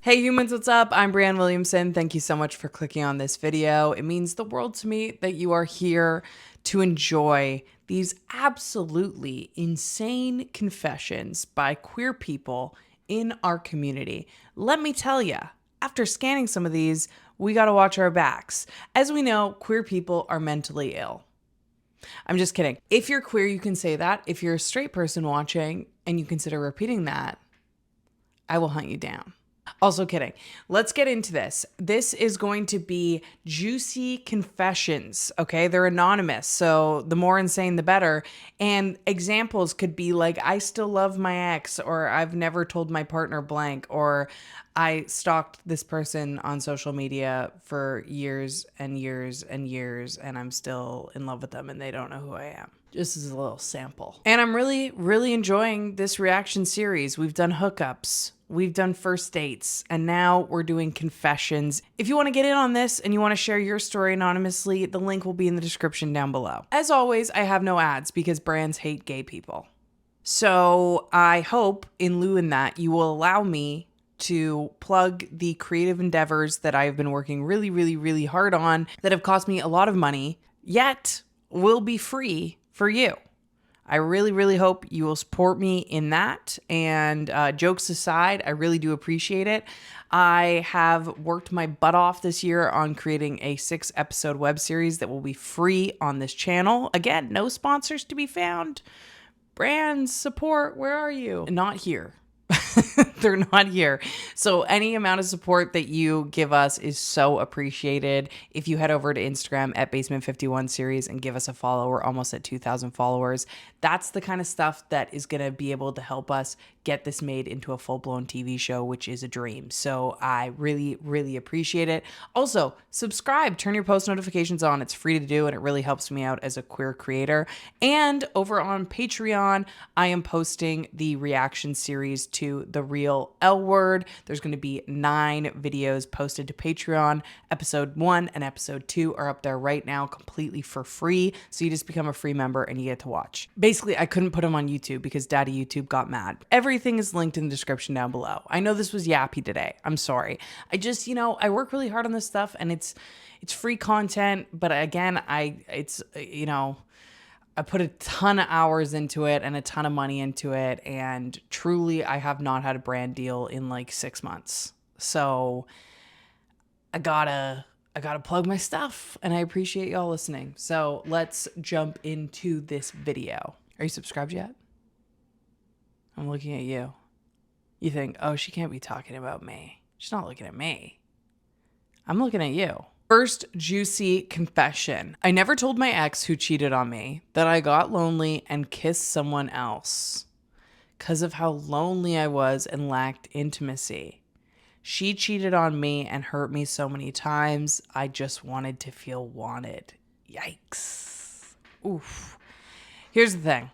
Hey humans, what's up? I'm Brianne Williamson. Thank you so much for clicking on this video. It means the world to me that you are here to enjoy these absolutely insane confessions by queer people in our community. Let me tell you, after scanning some of these, we gotta watch our backs. As we know, queer people are mentally ill. I'm just kidding. If you're queer, you can say that. If you're a straight person watching and you consider repeating that, I will hunt you down. Also kidding. Let's get into this. This is going to be juicy confessions, okay? They're anonymous, so the more insane, the better. And examples could be like, I still love my ex, or I've never told my partner blank, or I stalked this person on social media for years and years and years, and I'm still in love with them and they don't know who I am. Just as a little sample. And I'm really, really enjoying this reaction series. We've done hookups, we've done first dates, and now we're doing confessions. If you want to get in on this and you want to share your story anonymously, the link will be in the description down below. As always, I have no ads because brands hate gay people. So I hope in lieu in that you will allow me to plug the creative endeavors that I've been working really, really, really hard on that have cost me a lot of money, yet will be free for you. I really, really hope you will support me in that. And jokes aside, I really do appreciate it. I have worked my butt off this year on creating a 6-episode web series that will be free on this channel. Again, no sponsors to be found. Brands, support, where are you? Not here. They're not here. So any amount of support that you give us is so appreciated. If you head over to Instagram at Basement51 Series and give us a follow, we're almost at 2,000 followers. That's the kind of stuff that is going to be able to help us get this made into a full-blown TV show, which is a dream. So I really, really appreciate it. Also, subscribe, turn your post notifications on. It's free to do, and it really helps me out as a queer creator. And over on Patreon, I am posting the reaction series to The Real L Word. There's going to be 9 videos posted to Patreon. Episode 1 and episode 2 are up there right now completely for free. So you just become a free member and you get to watch. Basically, I couldn't put them on YouTube because Daddy YouTube got mad. Everything is linked in the description down below. I know this was yappy today. I'm sorry. I just, I work really hard on this stuff and it's free content. But again, I put a ton of hours into it and a ton of money into it. And truly, I have not had a brand deal in like 6 months. So I gotta plug my stuff, and I appreciate y'all listening. So let's jump into this video. Are you subscribed yet? I'm looking at you. You think, oh, she can't be talking about me. She's not looking at me. I'm looking at you. First juicy confession. I never told my ex who cheated on me that I got lonely and kissed someone else because of how lonely I was and lacked intimacy. She cheated on me and hurt me so many times. I just wanted to feel wanted. Yikes. Oof. Here's the thing.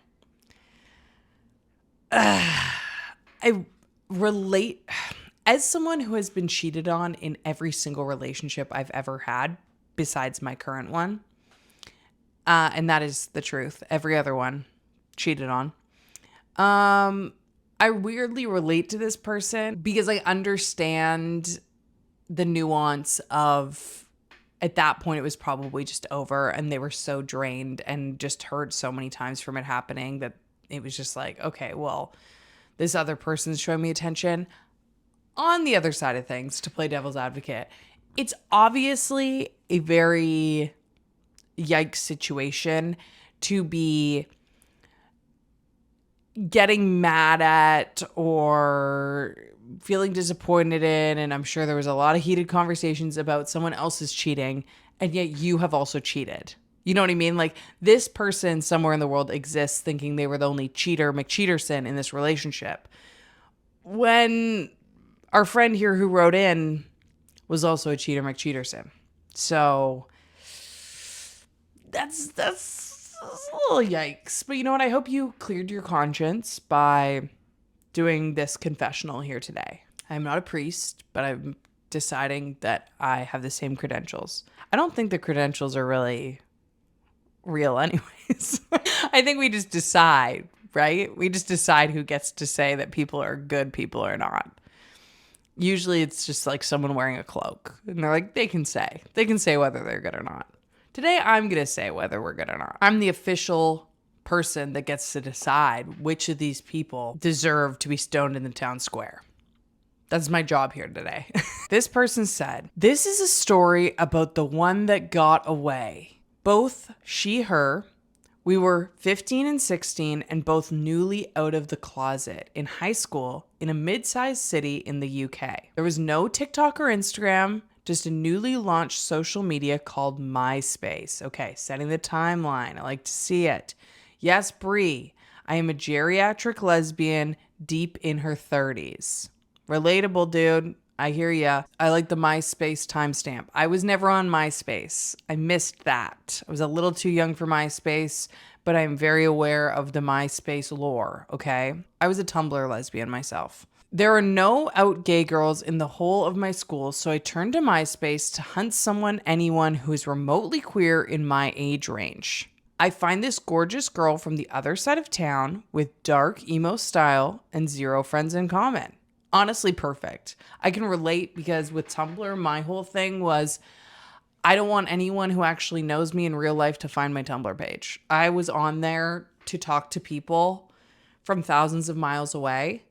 I relate as someone who has been cheated on in every single relationship I've ever had, besides my current one. And that is the truth. Every other one cheated on. I weirdly relate to this person because I understand the nuance of, at that point, it was probably just over and they were so drained and just heard so many times from it happening that it was just like, okay, well, this other person's showing me attention. On the other side of things, to play devil's advocate, it's obviously a very yikes situation to be getting mad at or feeling disappointed in. And I'm sure there was a lot of heated conversations about someone else's cheating, and yet you have also cheated. You know what I mean? Like, this person somewhere in the world exists thinking they were the only cheater, McCheaterson, in this relationship. When our friend here who wrote in was also a cheater, McCheaterson. So that's a little yikes. But you know what? I hope you cleared your conscience by doing this confessional here today. I'm not a priest, but I'm deciding that I have the same credentials. I don't think the credentials are really real anyways. I think we just decide, right? We just decide who gets to say that people are good people or not. Usually it's just like someone wearing a cloak and they're like, they can say whether they're good or not. Today, I'm going to say whether we're good or not. I'm the official person that gets to decide which of these people deserve to be stoned in the town square. That's my job here today. This person said, this is a story about the one that got away. Both she, her. We were 15 and 16 and both newly out of the closet in high school in a mid-sized city in the UK. There was no TikTok or Instagram, just a newly launched social media called MySpace. Okay, setting the timeline. I like to see it. Yes, Brie, I am a geriatric lesbian deep in her 30s. Relatable, dude. I hear ya. I like the MySpace timestamp. I was never on MySpace. I missed that. I was a little too young for MySpace, but I'm very aware of the MySpace lore, okay? I was a Tumblr lesbian myself. There are no out gay girls in the whole of my school, so I turned to MySpace to hunt anyone who is remotely queer in my age range. I find this gorgeous girl from the other side of town with dark emo style and zero friends in common. Honestly, perfect. I can relate because with Tumblr, my whole thing was I don't want anyone who actually knows me in real life to find my Tumblr page. I was on there to talk to people from thousands of miles away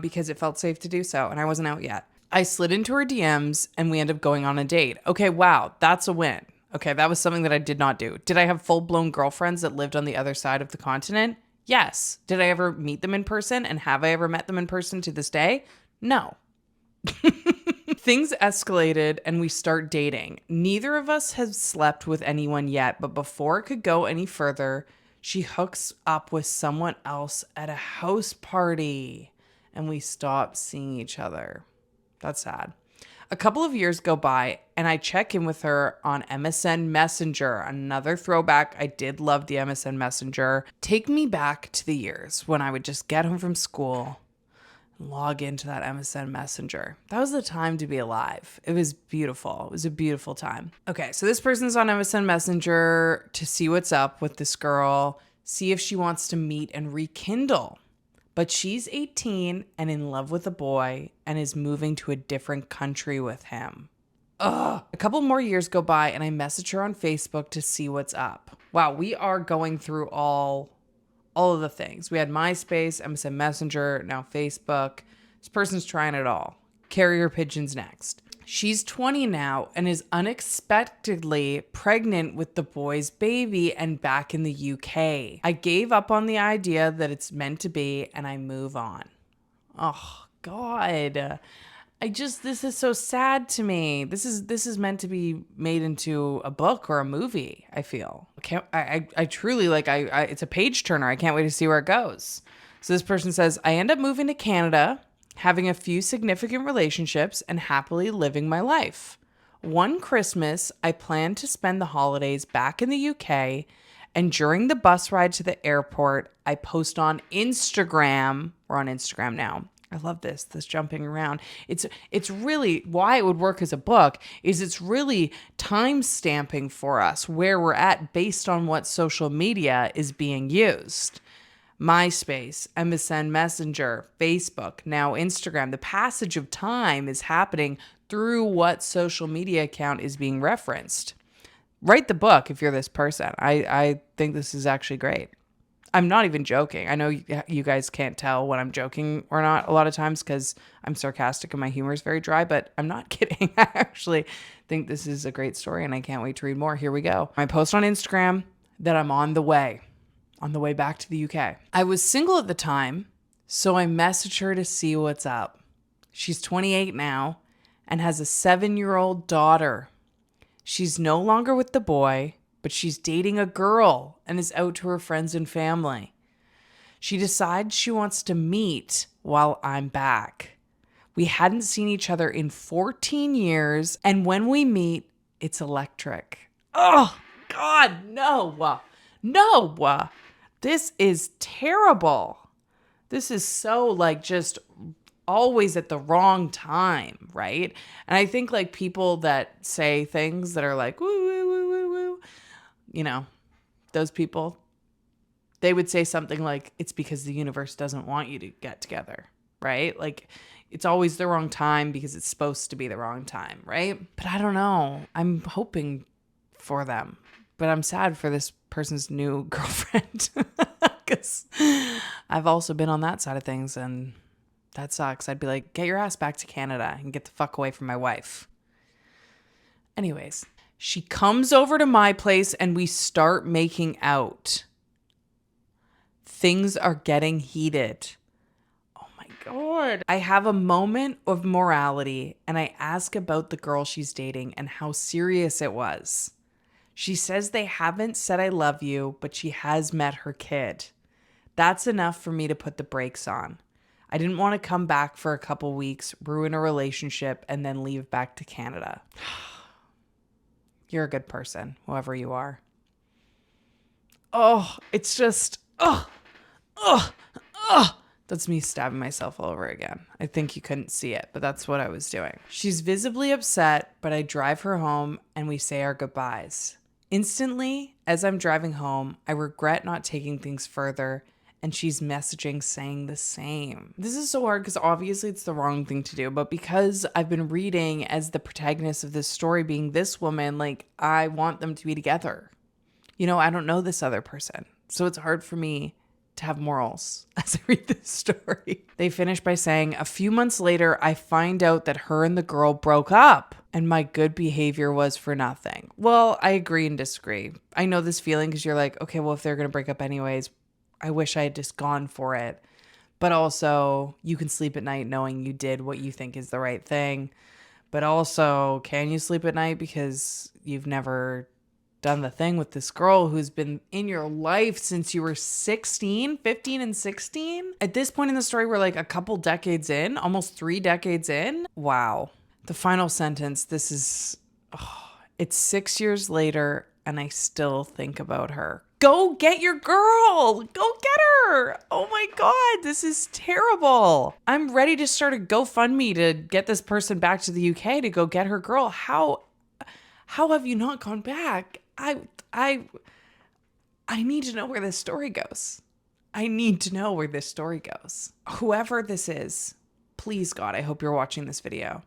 because it felt safe to do so, and I wasn't out yet. I slid into her DMs, and we ended up going on a date. Okay, wow, that's a win. Okay, that was something that I did not do. Did I have full-blown girlfriends that lived on the other side of the continent? Yes. Did I ever meet them in person? And have I ever met them in person to this day? No. Things escalated and we start dating. Neither of us has slept with anyone yet, but before it could go any further, she hooks up with someone else at a house party and we stop seeing each other. That's sad. A couple of years go by and I check in with her on MSN Messenger. Another throwback. I did love the MSN Messenger. Take me back to the years when I would just get home from school and log into that MSN Messenger. That was the time to be alive. It was beautiful. It was a beautiful time. Okay, so this person's on MSN Messenger to see what's up with this girl, see if she wants to meet and rekindle. But she's 18 and in love with a boy and is moving to a different country with him. Ugh. A couple more years go by and I message her on Facebook to see what's up. Wow, we are going through all of the things. We had MySpace, MSN Messenger, now Facebook. This person's trying it all. Carrier pigeons next. She's 20 now and is unexpectedly pregnant with the boy's baby and back in the UK. I gave up on the idea that it's meant to be and I move on. Oh, God. This is so sad to me. This is meant to be made into a book or a movie, I feel. I truly it's a page turner. I can't wait to see where it goes. So this person says, I end up moving to Canada, having a few significant relationships and happily living my life. One Christmas, I planned to spend the holidays back in the UK, and during the bus ride to the airport, I post on Instagram. We're on Instagram now. I love this jumping around. It's really why it would work as a book is it's really time stamping for us where we're at based on what social media is being used. MySpace, MSN Messenger, Facebook, now Instagram. The passage of time is happening through what social media account is being referenced. Write the book if you're this person. I think this is actually great. I'm not even joking. I know you guys can't tell when I'm joking or not a lot of times because I'm sarcastic and my humor is very dry, but I'm not kidding. I actually think this is a great story and I can't wait to read more. Here we go. I post on Instagram that I'm on the way back to the UK. I was single at the time, so I messaged her to see what's up. She's 28 now and has a 7-year-old daughter. She's no longer with the boy, but she's dating a girl and is out to her friends and family. She decides she wants to meet while I'm back. We hadn't seen each other in 14 years, and when we meet, it's electric. Oh, God, no. No. This is terrible. This is so just always at the wrong time, right? And I think people that say things that are like, woo, woo, woo, woo, woo, those people, they would say something like, it's because the universe doesn't want you to get together, right? it's always the wrong time because it's supposed to be the wrong time, right? But I don't know. I'm hoping for them, but I'm sad for this person's new girlfriend because I've also been on that side of things, and that sucks. I'd be like, get your ass back to Canada and get the fuck away from my wife. Anyways, she comes over to my place and we start making out. Things are getting heated. Oh my God. I have a moment of morality and I ask about the girl she's dating and how serious it was. She says they haven't said I love you, but she has met her kid. That's enough for me to put the brakes on. I didn't want to come back for a couple weeks, ruin a relationship, and then leave back to Canada. You're a good person, whoever you are. Oh, it's just, that's me stabbing myself all over again. I think you couldn't see it, but that's what I was doing. She's visibly upset, but I drive her home and we say our goodbyes. Instantly, as I'm driving home, I regret not taking things further, and she's messaging saying the same. This is so hard because obviously it's the wrong thing to do, but because I've been reading as the protagonist of this story being this woman, like, I want them to be together. You know, I don't know this other person, so it's hard for me to have morals as I read this story. They finish by saying, a few months later, I find out that her and the girl broke up and my good behavior was for nothing. Well, I agree and disagree. I know this feeling because you're like, okay, well, if they're going to break up anyways, I wish I had just gone for it. But also, you can sleep at night knowing you did what you think is the right thing. But also, can you sleep at night because you've never done the thing with this girl who's been in your life since you were 15 and 16? At this point in the story, we're like a couple decades in, almost 3 decades in. Wow. The final sentence, this is, it's 6 years later and I still think about her. Go get your girl. Go get her. Oh my God, this is terrible. I'm ready to start a GoFundMe to get this person back to the UK to go get her girl. How have you not gone back? I need to know where this story goes. I need to know where this story goes. Whoever this is, please God, I hope you're watching this video.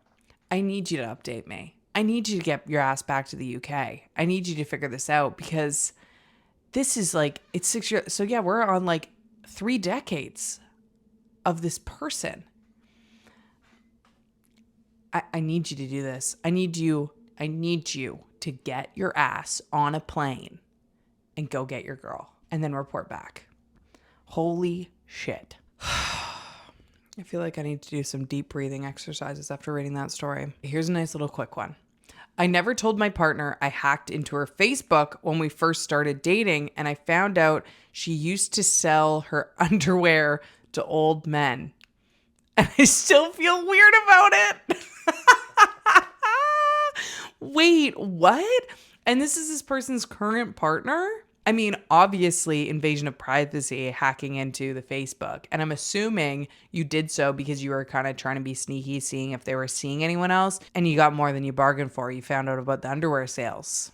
I need you to update me. I need you to get your ass back to the UK. I need you to figure this out because this is like, it's 6 years. So yeah, we're on like 3 decades of this person. I need you to do this. I need you to get your ass on a plane and go get your girl and then report back. Holy shit. I feel like I need to do some deep breathing exercises after reading that story. Here's a nice little quick one. I never told my partner I hacked into her Facebook when we first started dating, and I found out she used to sell her underwear to old men. And I still feel weird about it. Wait, what? And this is this person's current partner? I mean, obviously, invasion of privacy, hacking into the Facebook. And I'm assuming you did so because you were kind of trying to be sneaky, seeing if they were seeing anyone else. And you got more than you bargained for. You found out about the underwear sales.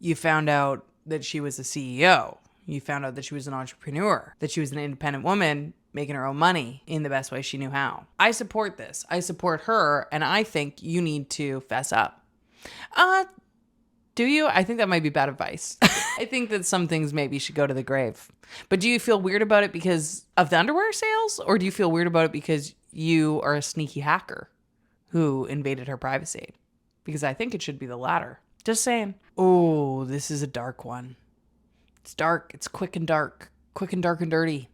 You found out that she was a CEO. You found out that she was an entrepreneur, that she was an independent woman making her own money in the best way she knew how. I support this. I support her. And I think you need to fess up. Do you? I think that might be bad advice. I think that some things maybe should go to the grave. But do you feel weird about it because of the underwear sales? Or do you feel weird about it because you are a sneaky hacker who invaded her privacy? Because I think it should be the latter. Just saying. Oh, this is a dark one. It's dark. It's quick and dark. Quick and dark and dirty.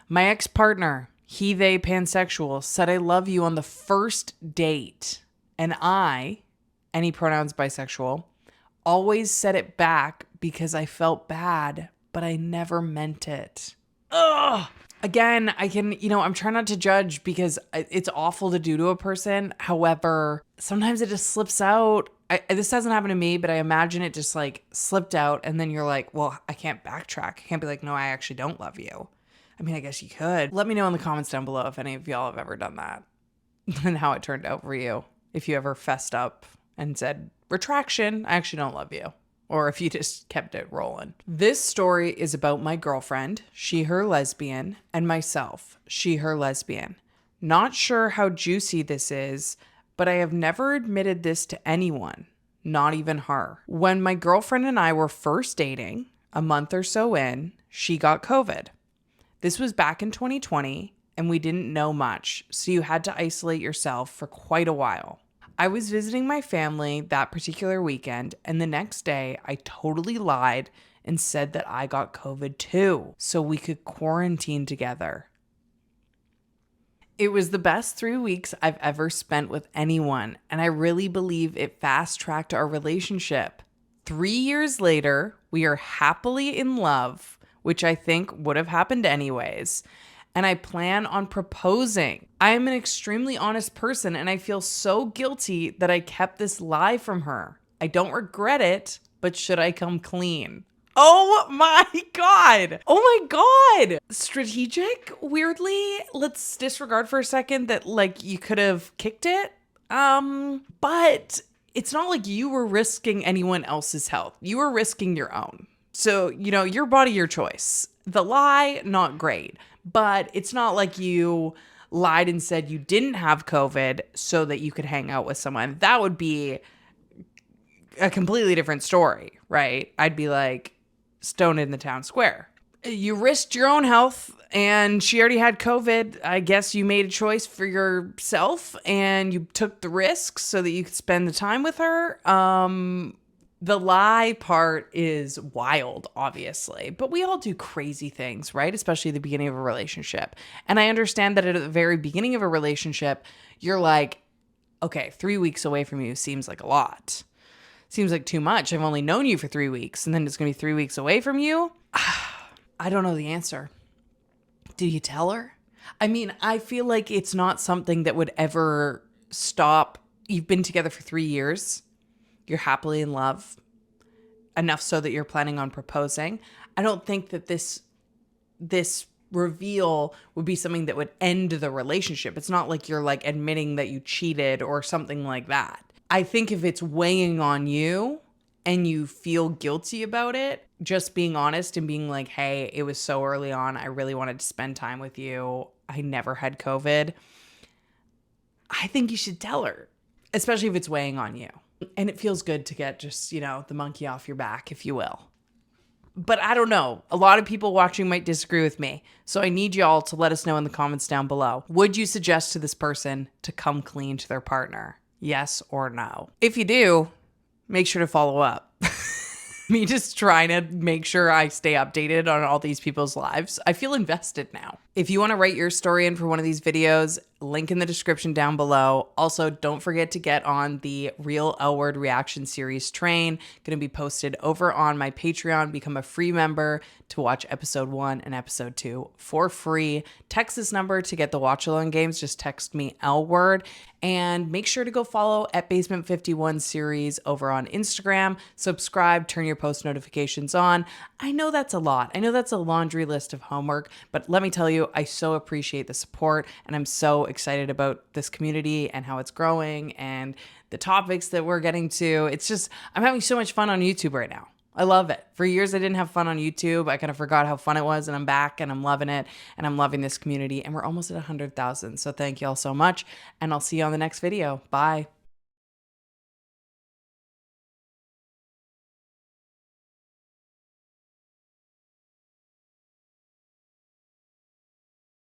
My ex-partner, he, they, pansexual, said I love you on the first date. And I, any pronouns bisexual, always said it back because I felt bad, but I never meant it. Ugh. Again, I'm trying not to judge because it's awful to do to a person. However, sometimes it just slips out. This hasn't happened to me, but I imagine it just like slipped out. And then you're like, well, I can't backtrack. I can't be like, no, I actually don't love you. I mean, I guess you could. Let me know in the comments down below if any of y'all have ever done that and how it turned out for you. If you ever fessed up and said, retraction, I actually don't love you. Or if you just kept it rolling. This story is about my girlfriend, she, her, lesbian, and myself, she, her, lesbian. Not sure how juicy this is, but I have never admitted this to anyone, not even her. When my girlfriend and I were first dating, a month or so in, she got COVID. This was back in 2020, and we didn't know much, so you had to isolate yourself for quite a while. I was visiting my family that particular weekend, and the next day I totally lied and said that I got COVID too, so we could quarantine together. It was the best 3 weeks I've ever spent with anyone, and I really believe it fast-tracked our relationship. 3 years later, we are happily in love, which I think would have happened anyways, and I plan on proposing. I am an extremely honest person, and I feel so guilty that I kept this lie from her. I don't regret it, but should I come clean? Oh my God. Oh my God. Strategic, weirdly. Let's disregard for a second that like you could have kicked it. But it's not like you were risking anyone else's health. You were risking your own. So, your body, your choice. The lie, not great. But it's not like you lied and said you didn't have COVID so that you could hang out with someone. That would be a completely different story, right? I'd be like, stoned in the town square. You risked your own health and she already had COVID. I guess you made a choice for yourself and you took the risk so that you could spend the time with her. The lie part is wild, obviously, but we all do crazy things, right? Especially at the beginning of a relationship. And I understand that at the very beginning of a relationship, you're like, okay, 3 weeks away from you seems like a lot. Seems like too much. I've only known you for 3 weeks and then it's going to be 3 weeks away from you. I don't know the answer. Did you tell her? I mean, I feel like it's not something that would ever stop. You've been together for 3 years. You're happily in love. Enough so that you're planning on proposing. I don't think that this reveal would be something that would end the relationship. It's not like you're like admitting that you cheated or something like that. I think if it's weighing on you and you feel guilty about it, just being honest and being like, hey, it was so early on. I really wanted to spend time with you. I never had COVID. I think you should tell her, especially if it's weighing on you. And it feels good to get just, the monkey off your back, if you will. But I don't know. A lot of people watching might disagree with me. So I need y'all to let us know in the comments down below. Would you suggest to this person to come clean to their partner? Yes or no? If you do, make sure to follow up. Me just trying to make sure I stay updated on all these people's lives. I feel invested now. If you want to write your story in for one of these videos, link in the description down below. Also, don't forget to get on the Real L Word Reaction Series train. Going to be posted over on my Patreon. Become a free member to watch episode 1 and episode 2 for free. Text this number to get the watch along games. Just text me L Word. And make sure to go follow at Basement 51 Series over on Instagram. Subscribe, turn your post notifications on. I know that's a lot. I know that's a laundry list of homework, but let me tell you, I so appreciate the support and I'm so excited about this community and how it's growing and the topics that we're getting to. It's just, I'm having so much fun on YouTube right now. I love it. For years, I didn't have fun on YouTube. I kind of forgot how fun it was, and I'm back, and I'm loving it, and I'm loving this community, and we're almost at 100,000. So thank you all so much, and I'll see you on the next video. Bye.